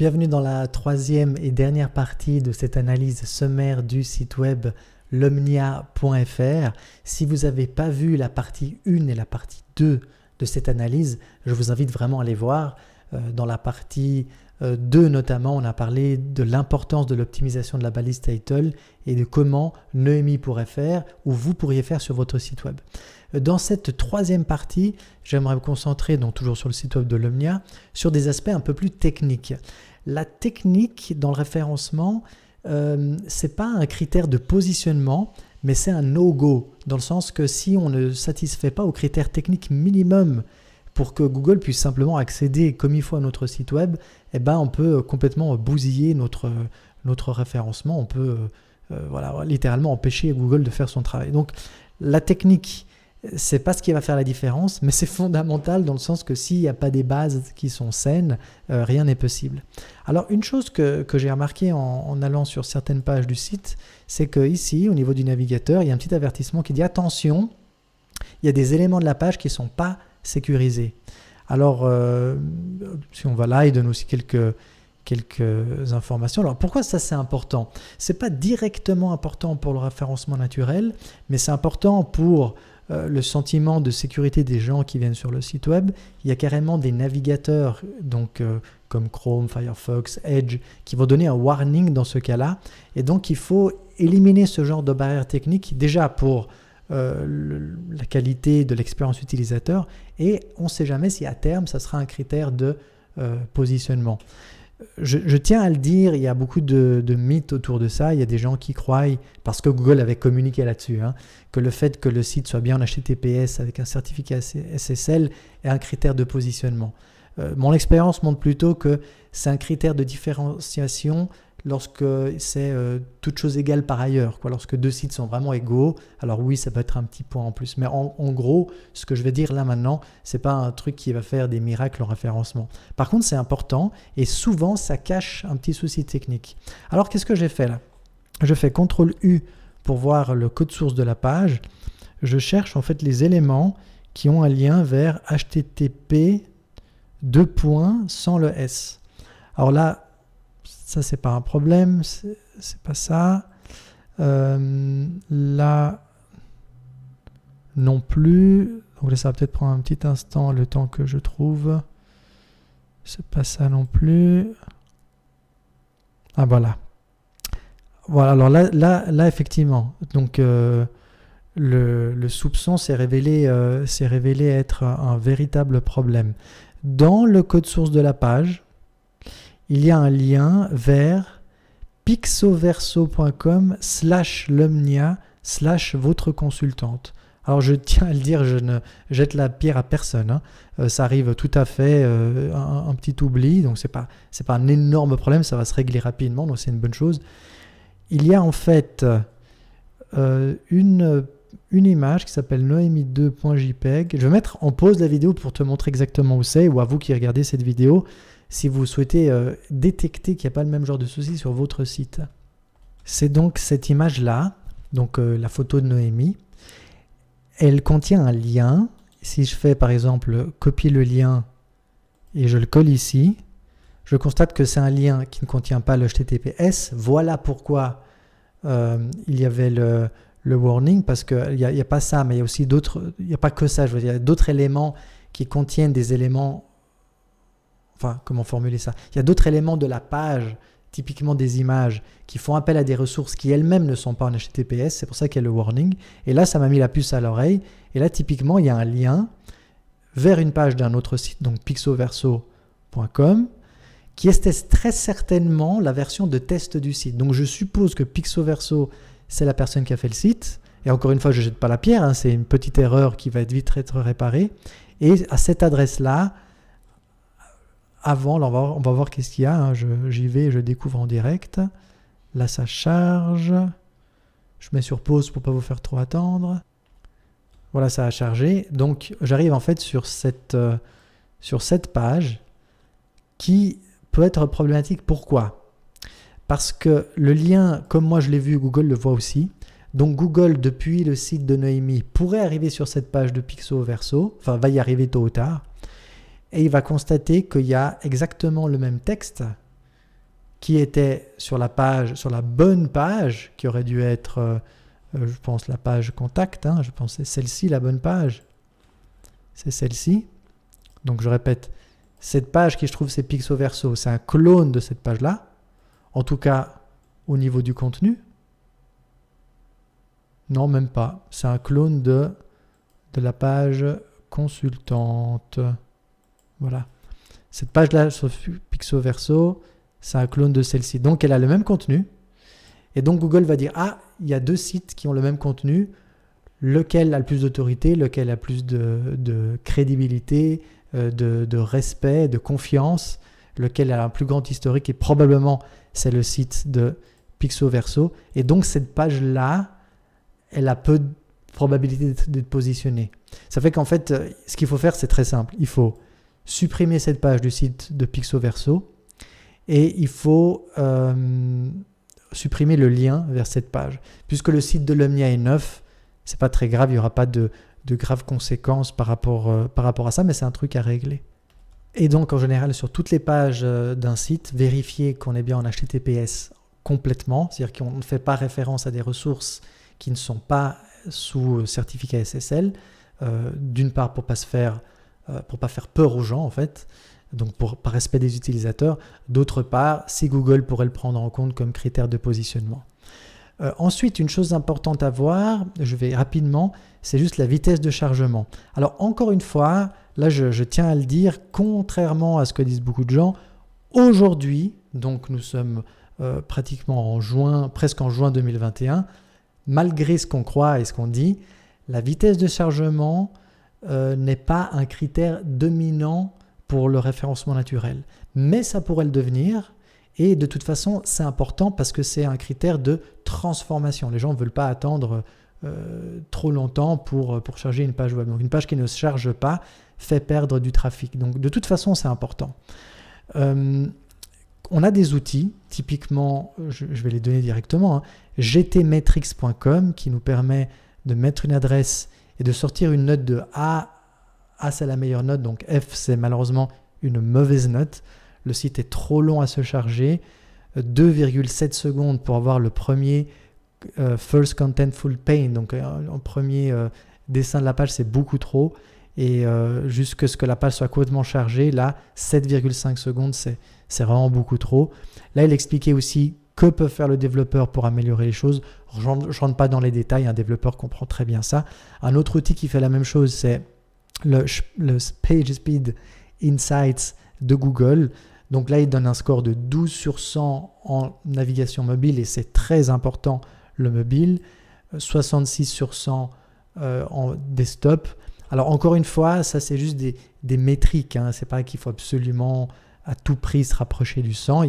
Bienvenue dans la troisième et dernière partie de cette analyse sommaire du site web lomnia.fr. Si vous n'avez pas vu la partie 1 et la partie 2 de cette analyse, je vous invite vraiment à les voir. Dans la partie 2 notamment, on a parlé de l'importance de l'optimisation de la balise title et de comment Noémie pourrait faire ou vous pourriez faire sur votre site web. Dans cette troisième partie, j'aimerais me concentrer, donc toujours sur le site web de Lomnia, sur des aspects un peu plus techniques. La technique dans le référencement, ce n'est pas un critère de positionnement, mais c'est un no-go, dans le sens que si on ne satisfait pas aux critères techniques minimum pour que Google puisse simplement accéder comme il faut à notre site web, eh ben on peut complètement bousiller notre référencement, on peut littéralement empêcher Google de faire son travail. Donc la technique, c'est pas ce qui va faire la différence, mais c'est fondamental dans le sens que s'il n'y a pas des bases qui sont saines, rien n'est possible. Alors une chose que j'ai remarqué en allant sur certaines pages du site, c'est que ici, au niveau du navigateur, il y a un petit avertissement qui dit attention, il y a des éléments de la page qui ne sont pas sécurisés. Alors, si on va là, il donne aussi quelques informations. Alors pourquoi ça c'est important? C'est pas directement important pour le référencement naturel, mais c'est important pour le sentiment de sécurité des gens qui viennent sur le site web. Il y a carrément des navigateurs donc, comme Chrome, Firefox, Edge qui vont donner un warning dans ce cas-là. Et donc il faut éliminer ce genre de barrières techniques déjà pour la qualité de l'expérience utilisateur et on ne sait jamais si à terme ça sera un critère de positionnement. Je tiens à le dire, il y a beaucoup de mythes autour de ça. Il y a des gens qui croient, parce que Google avait communiqué là-dessus, que le fait que le site soit bien en HTTPS avec un certificat SSL est un critère de positionnement. Mon expérience montre plutôt que c'est un critère de différenciation lorsque c'est toute chose égale par ailleurs, lorsque deux sites sont vraiment égaux. Alors oui, ça peut être un petit point en plus, mais en gros, ce que je vais dire là maintenant, c'est pas un truc qui va faire des miracles en référencement. Par contre, c'est important et souvent, ça cache un petit souci technique. Alors, qu'est-ce que j'ai fait là? Je fais CTRL-U pour voir le code source de la page. Je cherche en fait les éléments qui ont un lien vers HTTP : sans le S. Alors là, ça, c'est pas un problème, c'est pas ça. Là, non plus. Donc là, ça va peut-être prendre un petit instant, le temps que je trouve. C'est pas ça non plus. Ah, voilà. Voilà, alors là effectivement. Donc, le soupçon s'est révélé être un véritable problème. Dans le code source de la page, il y a un lien vers pixoverso.com/lomnia/votre consultante. Alors je tiens à le dire, je ne jette la pierre à personne. Ça arrive tout à fait, un petit oubli, donc c'est pas un énorme problème, ça va se régler rapidement, donc c'est une bonne chose. Il y a en fait une image qui s'appelle noemi2.jpg. Je vais mettre en pause la vidéo pour te montrer exactement où c'est, ou à vous qui regardez cette vidéo, si vous souhaitez détecter qu'il n'y a pas le même genre de souci sur votre site. C'est donc cette image-là, donc la photo de Noémie. Elle contient un lien. Si je fais par exemple copier le lien et je le colle ici, je constate que c'est un lien qui ne contient pas le HTTPS. Voilà pourquoi il y avait le warning, parce qu'il n'y a pas ça, mais il y a aussi d'autres, il n'y a pas que ça, je veux dire, il y a d'autres éléments qui contiennent des éléments. Enfin, comment formuler ça? Il y a d'autres éléments de la page, typiquement des images, qui font appel à des ressources qui elles-mêmes ne sont pas en HTTPS. C'est pour ça qu'il y a le warning. Et là, ça m'a mis la puce à l'oreille. Et là, typiquement, il y a un lien vers une page d'un autre site, donc pixoverso.com, qui est très certainement la version de test du site. Donc, je suppose que Pixoverso, c'est la personne qui a fait le site. Et encore une fois, je ne jette pas la pierre. C'est une petite erreur qui va vite être réparée. Et à cette adresse-là, avant, là, on va voir qu'est-ce qu'il y a. J'y vais, je découvre en direct. Là, ça charge. Je mets sur pause pour ne pas vous faire trop attendre. Voilà, ça a chargé. Donc, j'arrive en fait sur cette page qui peut être problématique. Pourquoi? Parce que le lien, comme moi je l'ai vu, Google le voit aussi. Donc, Google, depuis le site de Noémie, pourrait arriver sur cette page de Pixoverso. Enfin, va y arriver tôt ou tard. Et il va constater qu'il y a exactement le même texte qui était sur la bonne page, qui aurait dû être, je pense, la page contact, hein, je pense que c'est celle-ci la bonne page, c'est celle-ci. Donc je répète, cette page qui je trouve c'est Pixo Verso, c'est un clone de cette page-là, en tout cas au niveau du contenu. Non, même pas, c'est un clone de la page consultante. Voilà. Cette page-là sur Pixo Verso, c'est un clone de celle-ci. Donc, elle a le même contenu. Et donc, Google va dire, ah, il y a deux sites qui ont le même contenu. Lequel a le plus d'autorité, lequel a plus de crédibilité, de respect, de confiance, lequel a un plus grand historique. Et probablement, c'est le site de Pixo Verso. Et donc, cette page-là, elle a peu de probabilité d'être positionnée. Ça fait qu'en fait, ce qu'il faut faire, c'est très simple. Il faut supprimer cette page du site de Pixo Verso et il faut supprimer le lien vers cette page. Puisque le site de l'Omnia est neuf, c'est pas très grave, il n'y aura pas de graves conséquences par rapport à ça, mais c'est un truc à régler. Et donc en général, sur toutes les pages d'un site, vérifiez qu'on est bien en HTTPS complètement, c'est-à-dire qu'on ne fait pas référence à des ressources qui ne sont pas sous certificat SSL, d'une part pour pas faire peur aux gens en fait, donc par respect des utilisateurs, d'autre part si Google pourrait le prendre en compte comme critère de positionnement. Ensuite, une chose importante à voir, je vais rapidement, c'est juste la vitesse de chargement. Alors encore une fois, là je tiens à le dire, contrairement à ce que disent beaucoup de gens, aujourd'hui, donc nous sommes pratiquement presque en juin 2021, malgré ce qu'on croit et ce qu'on dit, la vitesse de chargement n'est pas un critère dominant pour le référencement naturel. Mais ça pourrait le devenir et de toute façon, c'est important parce que c'est un critère de transformation. Les gens ne veulent pas attendre trop longtemps pour charger une page web. Donc une page qui ne se charge pas fait perdre du trafic. Donc de toute façon, c'est important. On a des outils, typiquement, je vais les donner directement, hein, gtmetrix.com qui nous permet de mettre une adresse et de sortir une note de A. A, c'est la meilleure note, donc F, c'est malheureusement une mauvaise note. Le site est trop long à se charger. 2,7 secondes pour avoir le premier First Contentful Pane, donc en premier dessin de la page, c'est beaucoup trop. Et jusqu'à ce que la page soit complètement chargée, là, 7,5 secondes, c'est vraiment beaucoup trop. Là, il expliquait aussi que peut faire le développeur pour améliorer les choses. Je ne rentre pas dans les détails, un développeur comprend très bien ça. Un autre outil qui fait la même chose, c'est le PageSpeed Insights de Google. Donc là, il donne un score de 12 sur 100 en navigation mobile et c'est très important le mobile. 66 sur 100 en desktop. Alors encore une fois, ça c'est juste des métriques. Hein. C'est pas qu'il faut absolument à tout prix se rapprocher du 100,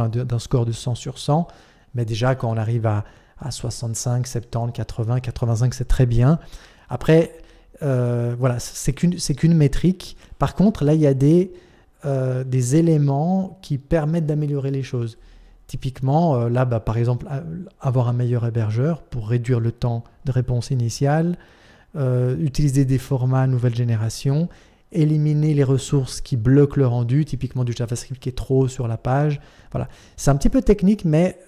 d'un score de 100 sur 100. Mais déjà, quand on arrive à 65, 70, 80, 85, c'est très bien. Après, voilà, c'est qu'une métrique. Par contre, là, il y a des éléments qui permettent d'améliorer les choses. Typiquement, là, par exemple, avoir un meilleur hébergeur pour réduire le temps de réponse initiale, utiliser des formats nouvelle génération, éliminer les ressources qui bloquent le rendu, typiquement du JavaScript qui est trop haut sur la page. Voilà. C'est un petit peu technique, mais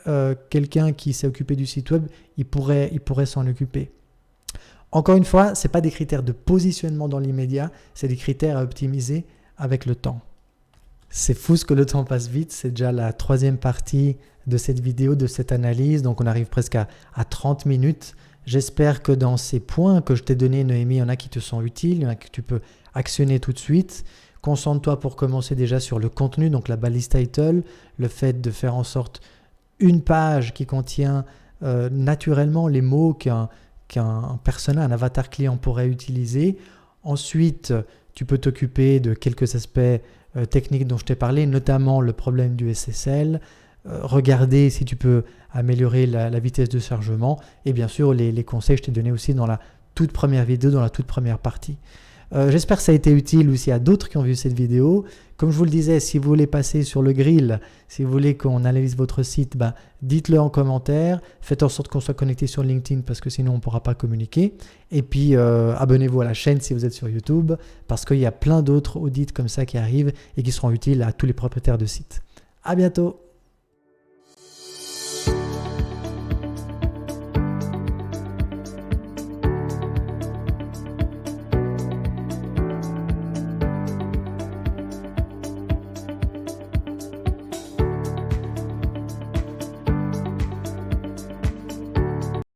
quelqu'un qui s'est occupé du site web, il pourrait s'en occuper. Encore une fois, ce n'est pas des critères de positionnement dans l'immédiat, c'est des critères à optimiser avec le temps. C'est fou ce que le temps passe vite, c'est déjà la troisième partie de cette vidéo, de cette analyse, donc on arrive presque à 30 minutes. J'espère que dans ces points que je t'ai donnés, Noémie, il y en a qui te sont utiles, il y en a que tu peux actionner tout de suite. Concentre-toi pour commencer déjà sur le contenu, donc la balise title, le fait de faire en sorte une page qui contient naturellement les mots qu'un persona, un avatar client pourrait utiliser. Ensuite, tu peux t'occuper de quelques aspects techniques dont je t'ai parlé, notamment le problème du SSL, regarder si tu peux améliorer la vitesse de chargement et bien sûr les conseils que je t'ai donnés aussi dans la toute première vidéo, dans la toute première partie. J'espère que ça a été utile aussi à d'autres qui ont vu cette vidéo. Comme je vous le disais, si vous voulez passer sur le grill, si vous voulez qu'on analyse votre site, dites-le en commentaire. Faites en sorte qu'on soit connecté sur LinkedIn parce que sinon on ne pourra pas communiquer. Et puis abonnez-vous à la chaîne si vous êtes sur YouTube parce qu'il y a plein d'autres audits comme ça qui arrivent et qui seront utiles à tous les propriétaires de sites. À bientôt!